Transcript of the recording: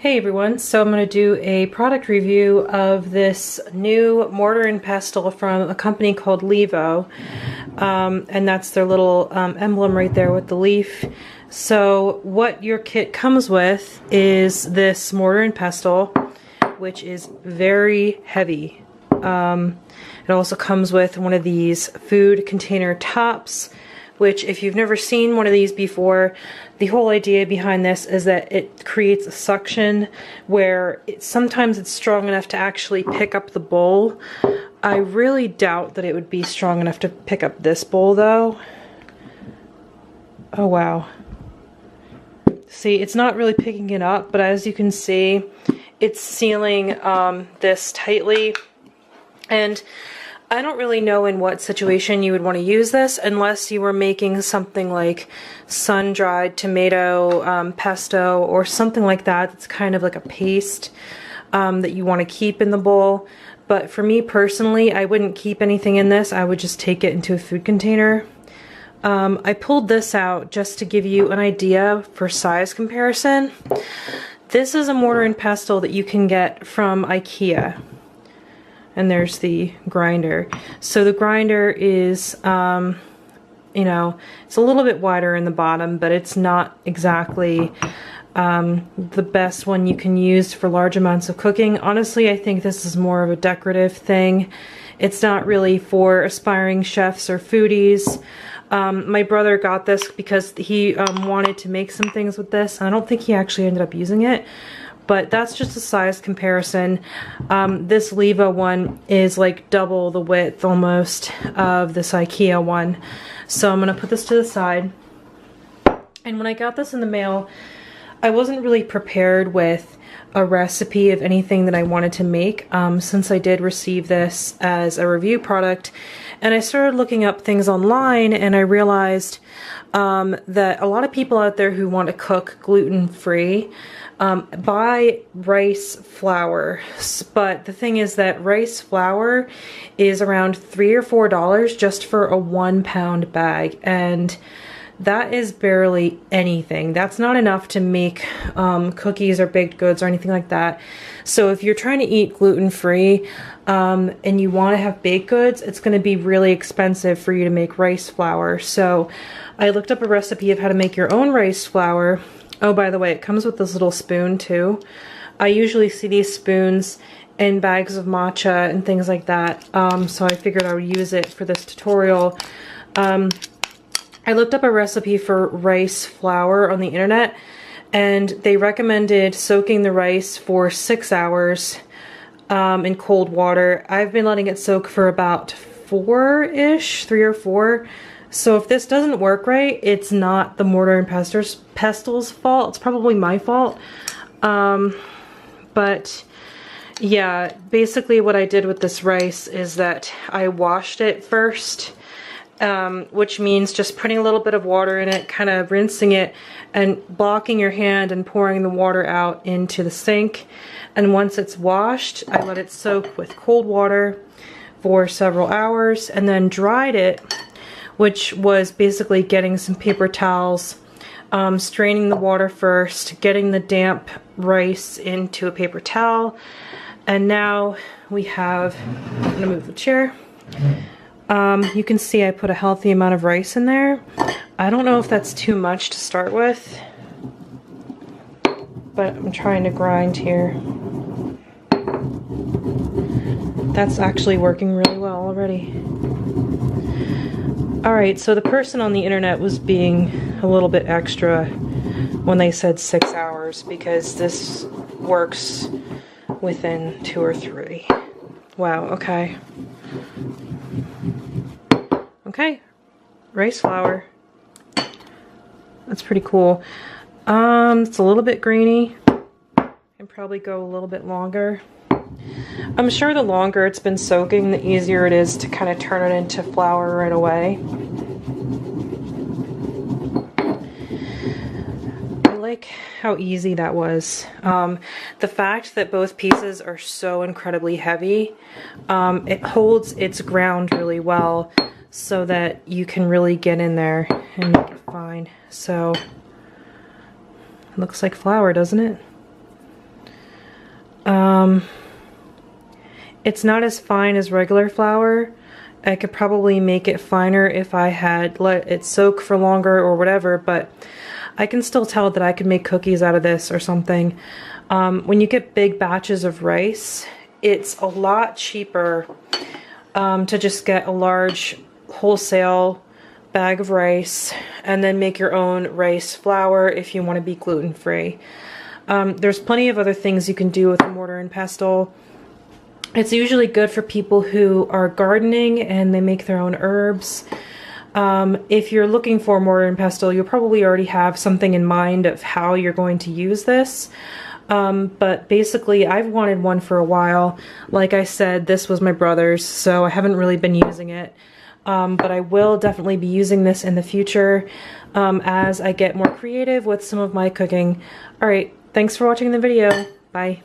Hey everyone, so I'm going to do a product review of this new mortar and pestle from a company called Laevo, and that's their little emblem right there with the leaf. So what your kit comes with is this mortar and pestle, which is very heavy. It also comes with one of these food container tops, which if you've never seen one of these before, the whole idea behind this is that it creates a suction where sometimes it's strong enough to actually pick up the bowl. I really doubt that it would be strong enough to pick up this bowl though. Oh wow. See, it's not really picking it up, but as you can see, it's sealing this tightly. And I don't really know in what situation you would want to use this unless you were making something like sun-dried tomato pesto or something like that. It's kind of like a paste that you want to keep in the bowl. But for me personally, I wouldn't keep anything in this. I would just take it into a food container. I pulled this out just to give you an idea for size comparison. This is a mortar and pestle that you can get from IKEA. And there's the grinder. So the grinder is, you know, it's a little bit wider in the bottom, but it's not exactly the best one you can use for large amounts of cooking. Honestly, I think this is more of a decorative thing. It's not really for aspiring chefs or foodies. My brother got this because he wanted to make some things with this. I don't think he actually ended up using it. But that's just a size comparison. This Laevo one is like double the width almost of this IKEA one. So I'm gonna put this to the side. And when I got this in the mail, I wasn't really prepared with a recipe of anything that I wanted to make since I did receive this as a review product. And I started looking up things online and I realized that a lot of people out there who want to cook gluten-free buy rice flour, but the thing is that rice flour is around $3 or $4 just for a 1-pound bag, and that is barely anything. That's not enough to make cookies or baked goods or anything like that. So if you're trying to eat gluten-free and you want to have baked goods, it's going to be really expensive for you to make rice flour. So I looked up a recipe of how to make your own rice flour. Oh, by the way, it comes with this little spoon too. I usually see these spoons in bags of matcha and things like that, so I figured I would use it for this tutorial. I looked up a recipe for rice flour on the internet, and they recommended soaking the rice for 6 hours in cold water. I've been letting it soak for about 4-ish, 3 or 4. So if this doesn't work right, it's not the mortar and pestle's fault. It's probably my fault. But yeah, basically what I did with this rice is that I washed it first, which means just putting a little bit of water in it, kind of rinsing it and blocking your hand and pouring the water out into the sink. And once it's washed, I let it soak with cold water for several hours and then dried it, which was basically getting some paper towels, straining the water first, getting the damp rice into a paper towel, and now we have, I'm gonna move the chair. You can see I put a healthy amount of rice in there. I don't know if that's too much to start with, but I'm trying to grind here. That's actually working really well already. Alright, so the person on the internet was being a little bit extra when they said 6 hours because this works within 2 or 3. Wow, okay. Okay, rice flour. That's pretty cool. It's a little bit grainy. Can probably go a little bit longer. I'm sure the longer it's been soaking, the easier it is to kind of turn it into flour right away. I like how easy that was. The fact that both pieces are so incredibly heavy, it holds its ground really well so that you can really get in there and make it fine. So, it looks like flour, doesn't it? It's not as fine as regular flour. I could probably make it finer if I had let it soak for longer or whatever, but I can still tell that I could make cookies out of this or something. When you get big batches of rice, it's a lot cheaper to just get a large wholesale bag of rice and then make your own rice flour if you want to be gluten-free. There's plenty of other things you can do with a mortar and pestle. It's usually good for people who are gardening and they make their own herbs. If you're looking for mortar and pestle, you'll probably already have something in mind of how you're going to use this. But basically, I've wanted one for a while. Like I said, this was my brother's, so I haven't really been using it. But I will definitely be using this in the future as I get more creative with some of my cooking. Alright, thanks for watching the video. Bye.